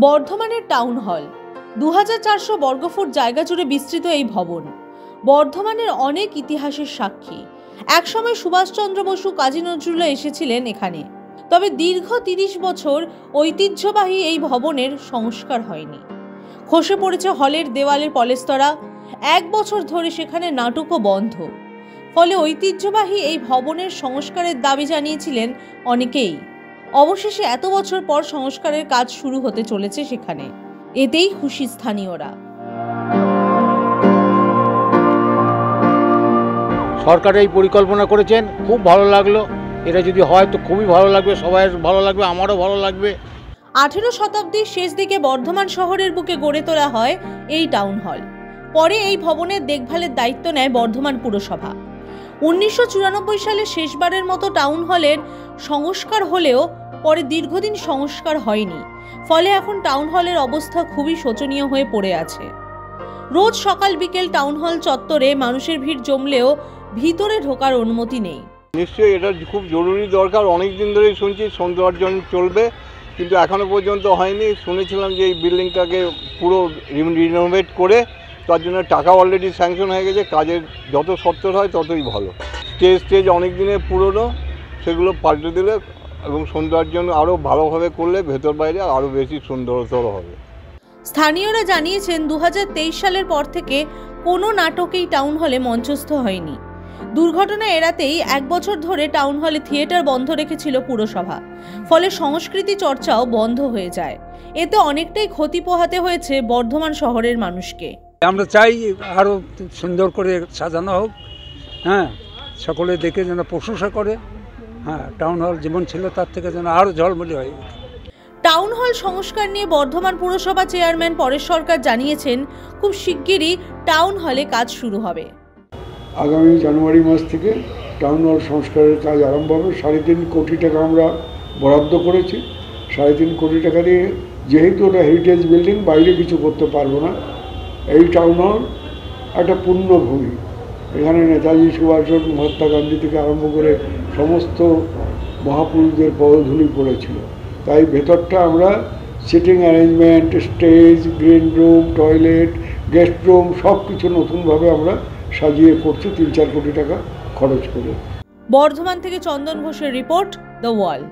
বর্ধমানের town hall 2400 বর্গফুট জায়গা জুড়ে বিস্তৃত এই ভবন বর্ধমানের অনেক ইতিহাসের সাক্ষী। একসময় সুভাষচন্দ্র বসু, কাজী নজরুলও এসেছিলেন এখানে। তবে দীর্ঘ 30 বছর ঐতিহ্যবাহী এই ভবনের সংস্কার হয়নি। খসে পড়েছে হলের দেওয়ালের পলেস্তরা। 1 বছর ধরে সেখানে নাটকও বন্ধ। ফলে ঐতিহ্যবাহী এই ভবনের সংস্কারের দাবি জানিয়েছিলেন অনেকেই। অবশেষে এত বছর পর সংস্কারের কাজ শুরু হতে চলেছে সেখানে। এতেই খুশি স্থানীয়রা। সরকার এই পরিকল্পনা করেছেন, খুব ভালো লাগলো। এটা যদি হয় তো খুবই ভালো লাগবে, সবাই ভালো লাগবে, আমারও ভালো লাগবে। 18 শতাব্দীর শেষ দিকে বর্ধমান শহরের বুকে গড়ে তোলা হয় এই টাউন হল। পরে এই ভবনের দেখভালের দায়িত্ব নেয় বর্ধমান পুরসভা। 1994 সালে শেষবারের মতো টাউন হলের সংস্কার হলেও পরে দীর্ঘদিন সংস্কার হয়নি। ফলে এখন টাউন হলের অবস্থা খুবই শোচনীয় হয়ে পড়ে আছে। রোজ সকাল বিকেল টাউন হল চত্বরে মানুষের ভিড় জমলেও ভিতরে ঢোকার অনুমতি নেই। নিশ্চয়ই এটা খুব জরুরি দরকার। অনেক দিন ধরেই শুনছি সৌন্দর্যায়ন চলবে, কিন্তু এখনো পর্যন্ত হয়নি। শুনেছিলাম যে এই বিল্ডিংটাকে পুরো রিনোভেট করে তার জন্য টাকা অলরেডি স্যাংশন হয়ে গেছে। কাজের যত সত্তর হয় ততই ভালো। স্টেজ অনেক দিনের পুরনো, সেগুলো পাল্টে দিলে এবং সৌন্দর্যায়ন আরও ভালোভাবে করলে ভেতর বাইরে আরও বেশি সুন্দরতর হবে। স্থানীয়রা জানিয়েছেন 2023 সালের পর থেকে কোনো নাটকেই টাউন হলে মঞ্চস্থ হয়নি। দুর্ঘটনা এড়াতেই 1 বছর ধরে টাউন হলে থিয়েটার বন্ধ রেখেছিল পুরসভা। ফলে সংস্কৃতি চর্চাও বন্ধ হয়ে যায়। এতে অনেকটাই ক্ষতি পোহাতে হয়েছে বর্ধমান শহরের মানুষকে। আমরা চাই আরও সুন্দর করে সাজানো হোক, সকলে দেখে যেন প্রশংসা করে। টাউন হল যেমন ছিল তার থেকে যেন আরও ঝলমলে হয়। টাউন হল সংস্কার নিয়ে বর্ধমান পুরসভা চেয়ারম্যান পরেশ সরকার জানিয়েছেন, খুব শিগগিরই টাউন হলে কাজ শুরু হবে। আগামী জানুয়ারি মাস থেকে টাউন হল সংস্কারের কাজ আরম্ভ হবে। 3.5 কোটি টাকা আমরা বরাদ্দ করেছি। 3.5 কোটি টাকা দিয়ে, যেহেতু ওটা হেরিটেজ বিল্ডিং, বাইরে কিছু করতে পারবো না। এই টাউন হল একটা পুণ্যভূমি। এখানে নেতাজি সুভাষচন্দ্র, মহাত্মা গান্ধী থেকে আরম্ভ করে সমস্ত মহাপুরুষদের পদধূলি পড়েছিল। তাই ভেতরটা আমরা sitting arrangement, stage, green room, toilet, guest room সব কিছু নতুনভাবে আমরা সাজিয়ে করছি 3-4 কোটি টাকা খরচ করে। বর্ধমান থেকে চন্দন ঘোষের রিপোর্ট, দ্য ওয়াল।